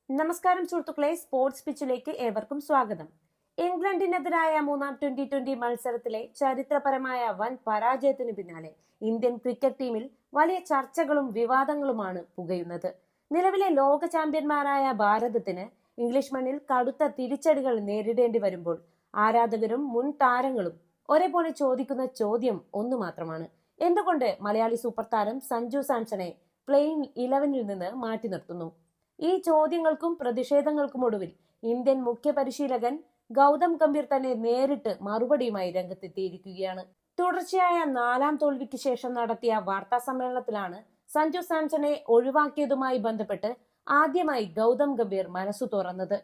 നമസ്കാരം സുഹൃത്തുക്കളെ, സ്പോർട്സ് പിച്ചിലേക്ക് ഏവർക്കും സ്വാഗതം. ഇംഗ്ലണ്ടിനെതിരായ മൂന്നാം ട്വന്റി മത്സരത്തിലെ ചരിത്രപരമായ വൻ പരാജയത്തിന് പിന്നാലെ ഇന്ത്യൻ ക്രിക്കറ്റ് ടീമിൽ വലിയ ചർച്ചകളും വിവാദങ്ങളുമാണ് പുകയുന്നത്. നിലവിലെ ലോക ചാമ്പ്യന്മാരായ ഭാരതത്തിന് ഇംഗ്ലീഷ് മണ്ണിൽ കടുത്ത തിരിച്ചടികൾ നേരിടേണ്ടി വരുമ്പോൾ ആരാധകരും മുൻ താരങ്ങളും ഒരേപോലെ ചോദിക്കുന്ന ചോദ്യം ഒന്നു മാത്രമാണ്: എന്തുകൊണ്ട് മലയാളി സൂപ്പർ താരം സഞ്ജു സാംസണെ പ്ലേയിങ് 11-ൽ നിന്ന് മാറ്റി നിർത്തുന്നു? ഈ ചോദ്യങ്ങൾക്കും പ്രതിഷേധങ്ങൾക്കും ഒടുവിൽ ഇന്ത്യൻ മുഖ്യ പരിശീലകൻ ഗൗതം ഗംഭീർ തന്നെ നേരിട്ട് മറുപടിയുമായി രംഗത്തെത്തിയിരിക്കുകയാണ്. തുടർച്ചയായ 4ാം തോൽവിക്ക് ശേഷം നടത്തിയ വാർത്താ സമ്മേളനത്തിലാണ് സഞ്ജു സാംസണെ ഒഴിവാക്കിയതുമായി ബന്ധപ്പെട്ട് ആദ്യമായി ഗൗതം ഗംഭീർ മനസ്സു തുറന്നത്.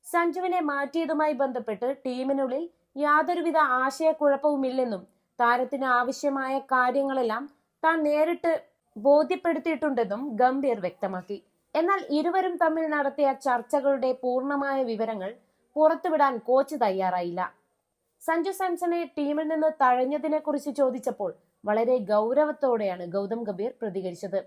സഞ്ജുവിനെ മാറ്റിയതുമായി ബന്ധപ്പെട്ട് ടീമിനുള്ളിൽ യാതൊരുവിധ ആശയക്കുഴപ്പവുമില്ലെന്നും താരത്തിന് ആവശ്യമായ കാര്യങ്ങളെല്ലാം താൻ നേരിട്ട് ബോധ്യപ്പെടുത്തിയിട്ടുണ്ടെന്നും ഗംഭീർ വ്യക്തമാക്കി. എന്നാൽ ഇരുവരും തമ്മിൽ നടത്തിയ ചർച്ചകളുടെ പൂർണ്ണമായ വിവരങ്ങൾ പുറത്തുവിടാൻ കോച്ച് തയ്യാറായില്ല. സഞ്ജു സാംസണെ ടീമിൽ നിന്ന് തഴഞ്ഞതിനെ കുറിച്ച് ചോദിച്ചപ്പോൾ വളരെ ഗൗരവത്തോടെയാണ് ഗൗതം ഗംഭീർ പ്രതികരിച്ചത്.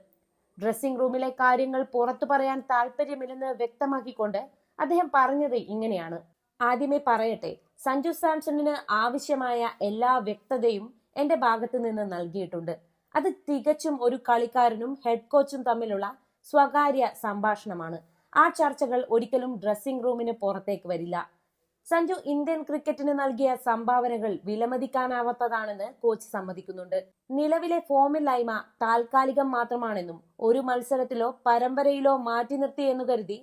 ഡ്രസ്സിംഗ് റൂമിലെ കാര്യങ്ങൾ പുറത്തു പറയാൻ താല്പര്യമില്ലെന്ന് വ്യക്തമാക്കിക്കൊണ്ട് അദ്ദേഹം പറഞ്ഞത് ഇങ്ങനെയാണ്: ആദ്യമേ പറയട്ടെ, സഞ്ജു സാംസണിന് ആവശ്യമായ എല്ലാ വ്യക്തതയും എന്റെ ഭാഗത്ത് നിന്ന് നൽകിയിട്ടുണ്ട്. അത് തികച്ചും ഒരു കളിക്കാരനും ഹെഡ് കോച്ചും തമ്മിലുള്ള സ്വകാര്യ സംഭാഷണമാണ്. ആ ചർച്ചകൾ ഒരിക്കലും ഡ്രസ്സിംഗ് റൂമിന് പുറത്തേക്ക് വരില്ല. സഞ്ജു ഇന്ത്യൻ ക്രിക്കറ്റിന് നൽകിയ സംഭാവനകൾ വിലമതിക്കാനാവാത്തതാണെന്ന് കോച്ച് സമ്മതിക്കുന്നുണ്ട്. നിലവിലെ ഫോമില്ലായ്മ താൽക്കാലികം മാത്രമാണെന്നും ഒരു മത്സരത്തിലോ പരമ്പരയിലോ മാറ്റി നിർത്തിയെന്നു കരുതി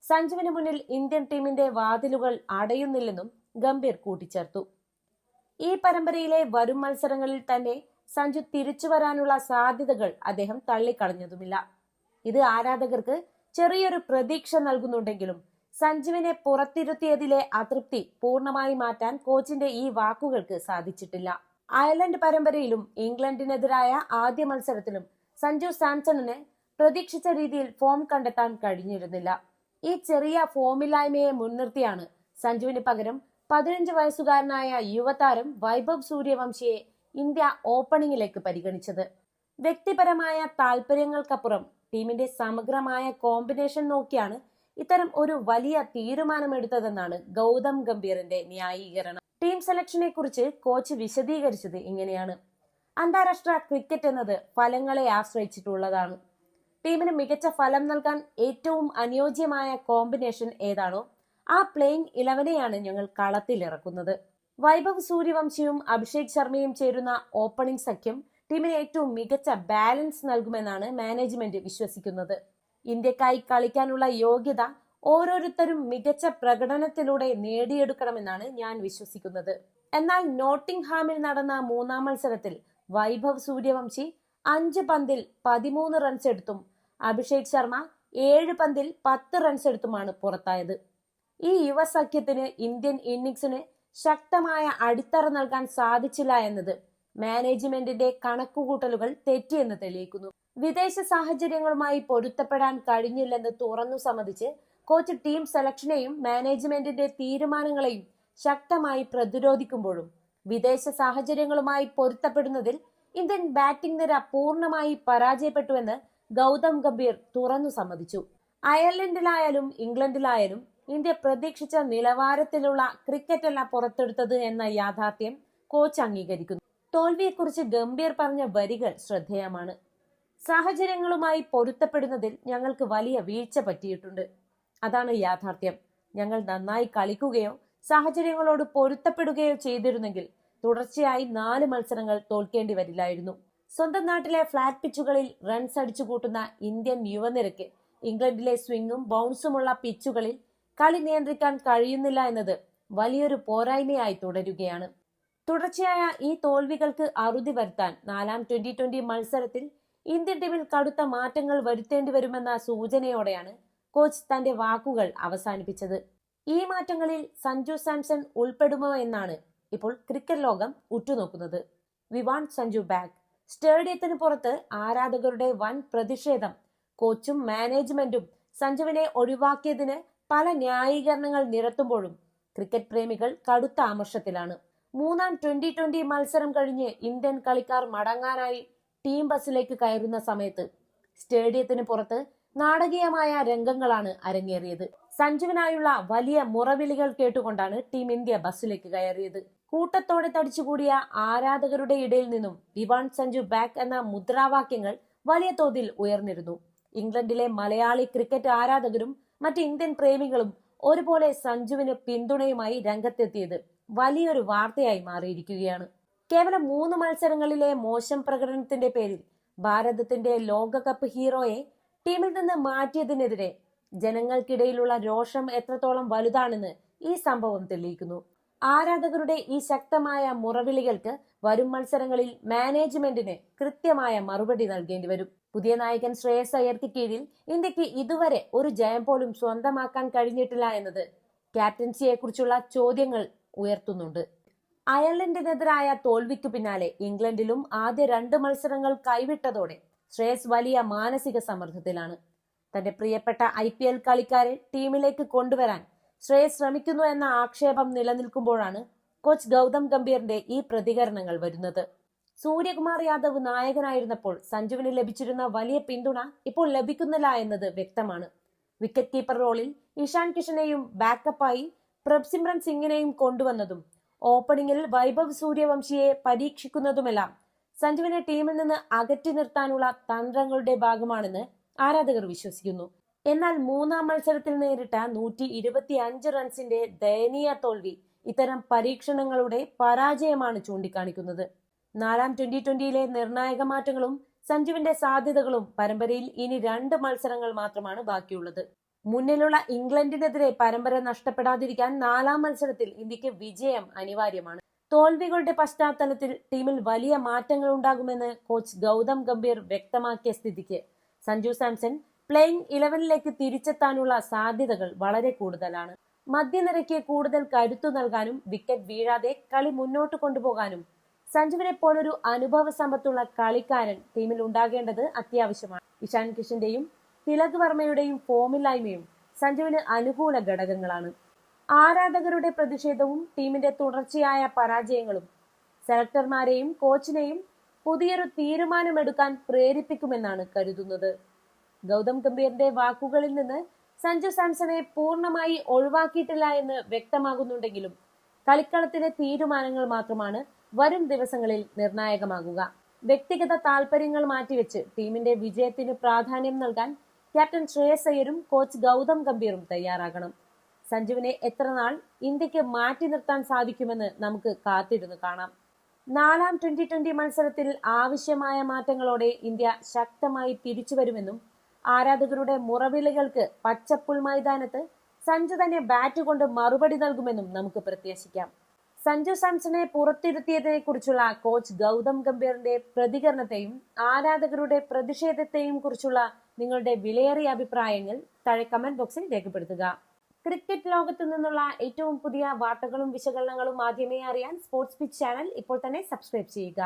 സഞ്ജുവിന് മുന്നിൽ ഇന്ത്യൻ ടീമിന്റെ വാതിലുകൾ അടയുന്നില്ലെന്നും ഗംഭീർ കൂട്ടിച്ചേർത്തു. ഈ പരമ്പരയിലെ വരും മത്സരങ്ങളിൽ തന്നെ സഞ്ജു തിരിച്ചു വരാനുള്ള സാധ്യതകൾ അദ്ദേഹം തള്ളിക്കളഞ്ഞതുമില്ല. ഇത് ആരാധകർക്ക് ചെറിയൊരു പ്രതീക്ഷ നൽകുന്നുണ്ടെങ്കിലും സഞ്ജുവിനെ പുറത്തിരുത്തിയതിലെ അതൃപ്തി പൂർണ്ണമായി മാറ്റാൻ കോച്ചിന്റെ ഈ വാക്കുകൾക്ക് സാധിച്ചിട്ടില്ല. അയർലൻഡ് പരമ്പരയിലും ഇംഗ്ലണ്ടിനെതിരായ ആദ്യ മത്സരത്തിലും സഞ്ജു സാംസണിന് പ്രതീക്ഷിച്ച രീതിയിൽ ഫോം കണ്ടെത്താൻ കഴിഞ്ഞിരുന്നില്ല. ഈ ചെറിയ ഫോമില്ലായ്മയെ മുൻനിർത്തിയാണ് സഞ്ജുവിന് പകരം 15 വയസ്സുകാരനായ യുവതാരം വൈഭവ് സൂര്യവംശിയെ ഇന്ത്യ ഓപ്പണിംഗിലേക്ക് പരിഗണിച്ചത്. വ്യക്തിപരമായ താല്പര്യങ്ങൾക്കപ്പുറം ടീമിന്റെ സമഗ്രമായ കോമ്പിനേഷൻ നോക്കിയാണ് ഇത്തരം ഒരു വലിയ തീരുമാനമെടുത്തതെന്നാണ് ഗൗതം ഗംഭീറിന്റെ ന്യായീകരണം. ടീം സെലക്ഷനെ കുറിച്ച് കോച്ച് വിശദീകരിച്ചത് ഇങ്ങനെയാണ്: അന്താരാഷ്ട്ര ക്രിക്കറ്റ് എന്നത് ഫലങ്ങളെ ആശ്രയിച്ചിട്ടുള്ളതാണ്. ടീമിന് മികച്ച ഫലം നൽകാൻ ഏറ്റവും അനുയോജ്യമായ കോമ്പിനേഷൻ ഏതാണോ ആ പ്ലേയിങ് 11നെയാണ് ഞങ്ങൾ കളത്തിലിറക്കുന്നത്. വൈഭവ് സൂര്യവംശിയും അഭിഷേക് ശർമ്മയും ചേരുന്ന ഓപ്പണിംഗ് സഖ്യം ടീമിന് ഏറ്റവും മികച്ച ബാലൻസ് നൽകുമെന്നാണ് മാനേജ്മെന്റ് വിശ്വസിക്കുന്നത്. ഇന്ത്യക്കായി കളിക്കാനുള്ള യോഗ്യത ഓരോരുത്തരും മികച്ച പ്രകടനത്തിലൂടെ നേടിയെടുക്കണമെന്നാണ് ഞാൻ വിശ്വസിക്കുന്നത്. എന്നാൽ നോട്ടിംഗ്ഹാമിൽ നടന്ന 3ാം മത്സരത്തിൽ വൈഭവ് സൂര്യവംശി 5 പന്തിൽ 13 റൺസ് എടുത്തും അഭിഷേക് ശർമ്മ 7 പന്തിൽ 10 റൺസ് എടുത്തുമാണ് പുറത്തായത്. ഈ യുവസഖ്യത്തിന് ഇന്ത്യൻ ഇന്നിംഗ്സിന് ശക്തമായ അടിത്തറ നൽകാൻ സാധിച്ചില്ല എന്നത് മാനേജ്മെന്റിന്റെ കണക്കുകൂട്ടലുകൾ തെറ്റിയെന്ന് തെളിയിക്കുന്നു. വിദേശ സാഹചര്യങ്ങളുമായി പൊരുത്തപ്പെടാൻ കഴിഞ്ഞില്ലെന്ന് തുറന്നു സമ്മതിച്ച് കോച്ച് ടീം സെലക്ഷനെയും മാനേജ്മെന്റിന്റെ തീരുമാനങ്ങളെയും ശക്തമായി പ്രതിരോധിക്കുമ്പോഴും വിദേശ സാഹചര്യങ്ങളുമായി പൊരുത്തപ്പെടുന്നതിൽ ഇന്ത്യൻ ബാറ്റിംഗ് നിര പൂർണ്ണമായി പരാജയപ്പെട്ടുവെന്ന് ഗൗതം ഗംഭീർ തുറന്നു സമ്മതിച്ചു. അയർലൻഡിലായാലും ഇംഗ്ലണ്ടിലായാലും ഇന്ത്യ പ്രതീക്ഷിച്ച നിലവാരത്തിലുള്ള ക്രിക്കറ്റല്ല പുറത്തെടുത്തത് എന്ന യാഥാർത്ഥ്യം കോച്ച് അംഗീകരിക്കുന്നു. തോൽവിയെക്കുറിച്ച് ഗംഭീർ പറഞ്ഞ വരികൾ ശ്രദ്ധേയമാണ്: സാഹചര്യങ്ങളുമായി പൊരുത്തപ്പെടുന്നതിൽ ഞങ്ങൾക്ക് വലിയ വീഴ്ച പറ്റിയിട്ടുണ്ട്. അതാണ് യാഥാർത്ഥ്യം. ഞങ്ങൾ നന്നായി കളിക്കുകയോ സാഹചര്യങ്ങളോട് പൊരുത്തപ്പെടുകയോ ചെയ്തിരുന്നെങ്കിൽ തുടർച്ചയായി 4 മത്സരങ്ങൾ തോൽക്കേണ്ടി വരില്ലായിരുന്നു. സ്വന്തം നാട്ടിലെ ഫ്ലാറ്റ് പിച്ചുകളിൽ റൺസ് അടിച്ചു കൂട്ടുന്ന ഇന്ത്യൻ യുവനിരയ്ക്ക് ഇംഗ്ലണ്ടിലെ സ്വിംഗും ബൗൺസുമുള്ള പിച്ചുകളിൽ കളി നിയന്ത്രിക്കാൻ കഴിയുന്നില്ല എന്നത് വലിയൊരു പോരായ്മയായി തുടരുകയാണ്. തുടർച്ചയായ ഈ തോൽവികൾക്ക് അറുതി വരുത്താൻ 4ാം ട്വന്റി മത്സരത്തിൽ ഇന്ത്യൻ ടീമിൽ കടുത്ത മാറ്റങ്ങൾ വരുത്തേണ്ടി വരുമെന്ന സൂചനയോടെയാണ് കോച്ച് തന്റെ വാക്കുകൾ അവസാനിപ്പിച്ചത്. ഈ മാറ്റങ്ങളിൽ സഞ്ജു സാംസൺ ഉൾപ്പെടുമോ എന്നാണ് ഇപ്പോൾ ക്രിക്കറ്റ് ലോകം ഉറ്റുനോക്കുന്നത്. We want Sanju back. സ്റ്റേഡിയത്തിന് പുറത്ത് ആരാധകരുടെ വൻ പ്രതിഷേധം കോച്ചും മാനേജ്മെന്റും സഞ്ജുവിനെ ഒഴിവാക്കിയതിന് പല ന്യായീകരണങ്ങൾ നിരത്തുമ്പോഴും ക്രിക്കറ്റ് പ്രേമികൾ കടുത്ത ആമർഷത്തിലാണ്. 3ാം ട്വന്റി മത്സരം കഴിഞ്ഞ് ഇന്ത്യൻ കളിക്കാർ മടങ്ങാനായി ടീം ബസ്സിലേക്ക് കയറുന്ന സമയത്ത് സ്റ്റേഡിയത്തിന് പുറത്ത് നാടകീയമായ രംഗങ്ങളാണ് അരങ്ങേറിയത്. സഞ്ജുവിനായുള്ള വലിയ മുറവിളികൾ കേട്ടുകൊണ്ടാണ് ടീം ഇന്ത്യ ബസ്സിലേക്ക് കയറിയത്. കൂട്ടത്തോടെ തടിച്ചുകൂടിയ ആരാധകരുടെ ഇടയിൽ നിന്നും "വി വാണ്ട് സഞ്ജു ബാക്ക്" എന്ന മുദ്രാവാക്യങ്ങൾ വലിയ തോതിൽ ഉയർന്നിരുന്നു. ഇംഗ്ലണ്ടിലെ മലയാളി ക്രിക്കറ്റ് ആരാധകരും മറ്റ് ഇന്ത്യൻ പ്രേമികളും ഒരുപോലെ സഞ്ജുവിന് പിന്തുണയുമായി രംഗത്തെത്തിയത് വലിയൊരു വാർത്തയായി മാറിയിരിക്കുകയാണ്. കേവലം 3 മത്സരങ്ങളിലെ മോശം പ്രകടനത്തിന്റെ പേരിൽ ഭാരതത്തിന്റെ ലോകകപ്പ് ഹീറോയെ ടീമിൽ നിന്ന് മാറ്റിയതിനെതിരെ ജനങ്ങൾക്കിടയിലുള്ള രോഷം എത്രത്തോളം വലുതാണെന്ന് ഈ സംഭവം തെളിയിക്കുന്നു. ആരാധകരുടെ ഈ ശക്തമായ മുറവിളികൾക്ക് വരും മത്സരങ്ങളിൽ മാനേജ്മെന്റിന് കൃത്യമായ മറുപടി നൽകേണ്ടി വരും. പുതിയ നായകൻ ശ്രേയസ് അയ്യർക്ക് കീഴിൽ ഇന്ത്യക്ക് ഇതുവരെ ഒരു ജയം പോലും സ്വന്തമാക്കാൻ കഴിഞ്ഞിട്ടില്ല എന്നത് ക്യാപ്റ്റൻസിയെക്കുറിച്ചുള്ള ചോദ്യങ്ങൾ ഉയർത്തുന്നുണ്ട്. അയർലൻഡിനെതിരായ തോൽവിക്കു പിന്നാലെ ഇംഗ്ലണ്ടിലും ആദ്യ 2 മത്സരങ്ങൾ കൈവിട്ടതോടെ ശ്രേയസ് വലിയ മാനസിക സമ്മർദ്ദത്തിലാണ്. തന്റെ പ്രിയപ്പെട്ട IPL കളിക്കാരെ ടീമിലേക്ക് കൊണ്ടുവരാൻ ശ്രേയസ് ശ്രമിക്കുന്നു എന്ന ആക്ഷേപം നിലനിൽക്കുമ്പോഴാണ് കോച്ച് ഗൗതം ഗംഭീറിന്റെ ഈ പ്രതികരണങ്ങൾ വരുന്നത്. സൂര്യകുമാർ യാദവ് നായകനായിരുന്നപ്പോൾ സഞ്ജുവിന് ലഭിച്ചിരുന്ന വലിയ പിന്തുണ ഇപ്പോൾ ലഭിക്കുന്നില്ല എന്നത് വ്യക്തമാണ്. വിക്കറ്റ് കീപ്പർ റോളിൽ ഇഷാൻ കിഷനെയും ബാക്കപ്പായി പ്രഭ്സിമ്രൻ സിംഗിനെയും കൊണ്ടുവന്നതും ഓപ്പണിംഗിൽ വൈഭവ് സൂര്യവംശിയെ പരീക്ഷിക്കുന്നതുമെല്ലാം സഞ്ജുവിനെ ടീമിൽ നിന്ന് അകറ്റി നിർത്താനുള്ള തന്ത്രങ്ങളുടെ ഭാഗമാണെന്ന് ആരാധകർ വിശ്വസിക്കുന്നു. എന്നാൽ 3-ാം മത്സരത്തിൽ നേരിട്ട 125 റൺസിന്റെ ദയനീയ തോൽവി ഇത്തരം പരീക്ഷണങ്ങളുടെ പരാജയമാണ് ചൂണ്ടിക്കാണിക്കുന്നത്. 4-ാം T20യിലെ നിർണായക മാറ്റങ്ങളും സഞ്ജുവിന്റെ സാധ്യതകളും പരമ്പരയിൽ ഇനി 2 മത്സരങ്ങൾ മാത്രമാണ് ബാക്കിയുള്ളത്. മുന്നിലുള്ള ഇംഗ്ലണ്ടിനെതിരെ പരമ്പര നഷ്ടപ്പെടാതിരിക്കാൻ 4-ാം മത്സരത്തിൽ ഇന്ത്യക്ക് വിജയം അനിവാര്യമാണ്. തോൽവികളുടെ പശ്ചാത്തലത്തിൽ ടീമിൽ വലിയ മാറ്റങ്ങൾ ഉണ്ടാകുമെന്ന് കോച്ച് ഗൗതം ഗംഭീർ വ്യക്തമാക്കിയ സ്ഥിതിക്ക് സഞ്ജു സാംസൺ പ്ലേയിങ് 11ലേക്ക് തിരിച്ചെത്താനുള്ള സാധ്യതകൾ വളരെ കൂടുതലാണ്. മധ്യനിരയ്ക്ക് കൂടുതൽ കരുത്തു നൽകാനും വിക്കറ്റ് വീഴാതെ കളി മുന്നോട്ട് കൊണ്ടുപോകാനും സഞ്ജുവിനെ പോലൊരു അനുഭവ സമ്പത്തുള്ള കളിക്കാരൻ ടീമിൽ ഉണ്ടാകേണ്ടത് അത്യാവശ്യമാണ്. ഇഷാൻ കിഷന്റെയും തിലക് വർമ്മയുടെയും ഫോമില്ലായ്മയും സഞ്ജുവിന് അനുകൂല ഘടകങ്ങളാണ്. ആരാധകരുടെ പ്രതിഷേധവും ടീമിന്റെ തുടർച്ചയായ പരാജയങ്ങളും സെലക്ടർമാരെയും കോച്ചിനെയും പുതിയൊരു തീരുമാനമെടുക്കാൻ പ്രേരിപ്പിക്കുമെന്നാണ് കരുതുന്നത്. ഗൗതം ഗംഭീറിന്റെ വാക്കുകളിൽ നിന്ന് സഞ്ജു സാംസണെ പൂർണ്ണമായി ഒഴിവാക്കിയിട്ടില്ല എന്ന് വ്യക്തമാകുന്നുണ്ടെങ്കിലും കളിക്കളത്തിലെ തീരുമാനങ്ങൾ മാത്രമാണ് വരും ദിവസങ്ങളിൽ നിർണായകമാകുക. വ്യക്തിഗത താൽപര്യങ്ങൾ മാറ്റിവെച്ച് ടീമിന്റെ വിജയത്തിന് പ്രാധാന്യം നൽകാൻ ക്യാപ്റ്റൻ ശ്രേയസ് അയ്യരും കോച്ച് ഗൗതം ഗംഭീറും തയ്യാറാകണം. സഞ്ജുവിനെ എത്ര നാൾ ഇന്ത്യക്ക് മാറ്റി നിർത്താൻ സാധിക്കുമെന്ന് നമുക്ക് കാത്തിരുന്ന് കാണാം. 4-ാം T20 മത്സരത്തിൽ ആവശ്യമായ മാറ്റങ്ങളോടെ ഇന്ത്യ ശക്തമായി തിരിച്ചുവരുമെന്നും ആരാധകരുടെ മുറവിളികൾക്ക് പച്ചപ്പുൽ മൈതാനത്ത് സഞ്ജു തന്നെ ബാറ്റ് കൊണ്ട് മറുപടി നൽകുമെന്നും നമുക്ക് പ്രത്യാശിക്കാം. സഞ്ജു സാംസണെ പുറത്തിരുത്തിയതിനെ കുറിച്ചുള്ള കോച്ച് ഗൗതം ഗംഭീറിന്റെ പ്രതികരണത്തെയും ആരാധകരുടെ പ്രതിഷേധത്തെയും കുറിച്ചുള്ള നിങ്ങളുടെ വിലയേറിയ അഭിപ്രായങ്ങൾ താഴെ കമന്റ് ബോക്സിൽ രേഖപ്പെടുത്തുക. ക്രിക്കറ്റ് ലോകത്തു നിന്നുള്ള ഏറ്റവും പുതിയ വാർത്തകളും വിശകലനങ്ങളും ആദ്യമേ അറിയാൻ സ്പോർട്സ് പിച്ച് ചാനൽ ഇപ്പോൾ തന്നെ സബ്സ്ക്രൈബ് ചെയ്യുക.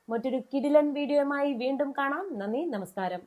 മറ്റൊരു കിടിലൻ വീഡിയോയുമായി വീണ്ടും കാണാം. നന്ദി, നമസ്കാരം.